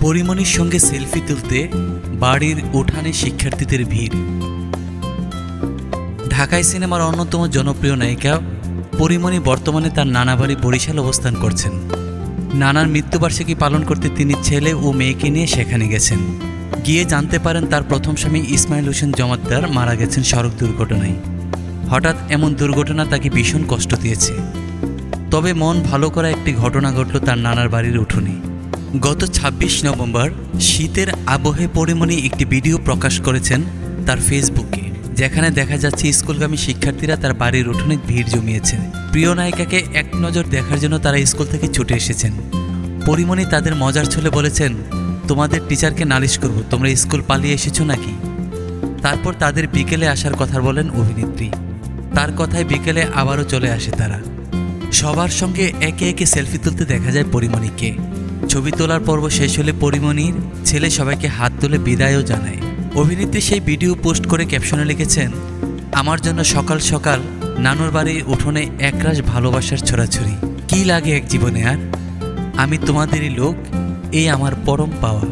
পরিমণির সঙ্গে সেলফি তুলতে বাড়ির উঠানে শিক্ষার্থীদের ভিড়। ঢাকাই সিনেমার অন্যতম জনপ্রিয় নায়িকা পরিমণি বর্তমানে তার নানা বাড়ি বরিশাল অবস্থান করছেন। নানার মৃত্যুবার্ষিকী পালন করতে তিনি ছেলে ও মেয়েকে নিয়ে সেখানে গেছেন। গিয়ে জানতে পারেন তার প্রথম স্বামী ইসমাইল হোসেন জমাদ্দার মারা গেছেন সড়ক দুর্ঘটনায়। হঠাৎ এমন দুর্ঘটনা তাকে ভীষণ কষ্ট দিয়েছে। তবে মন ভালো করা একটি ঘটনা ঘটল তার নানার বাড়ির উঠোনে। গত ২৬ নভেম্বর শীতের আবহে পরিমণি একটি ভিডিও প্রকাশ করেছেন তার ফেসবুকে, যেখানে দেখা যাচ্ছে স্কুলগামী শিক্ষার্থীরা তার বাড়ির উঠোনে ভিড় জমিয়েছে। প্রিয় নায়িকাকে এক নজর দেখার জন্য তারা স্কুল থেকে ছুটে এসেছেন। পরিমণি তাদের মজার ছলে বলেছেন, তোমাদের টিচারকে নালিশ করব, তোমরা স্কুল পালিয়ে এসেছো নাকি। তারপর তাদের বিকেলে আসার কথা বলেন অভিনেত্রী। তার কথায় বিকেলে আবারও চলে আসে তারা। সবার সঙ্গে একে একে সেলফি তুলতে দেখা যায় পরিমণিকে। ছবি তোলার পর্ব শেষ হলে পরিমণির ছেলে সবাইকে হাত তুলে বিদায়ও জানায়। অভিনেত্রী সেই ভিডিও পোস্ট করে ক্যাপশনে লিখেছেন, আমার জন্য সকাল সকাল নানুর বাড়ির উঠোনে একরাশ ভালোবাসার ছড়াছড়ি। কি লাগে এক জীবনে আর, আমি তোমাদেরই লোক, এই আমার পরম পাওয়া।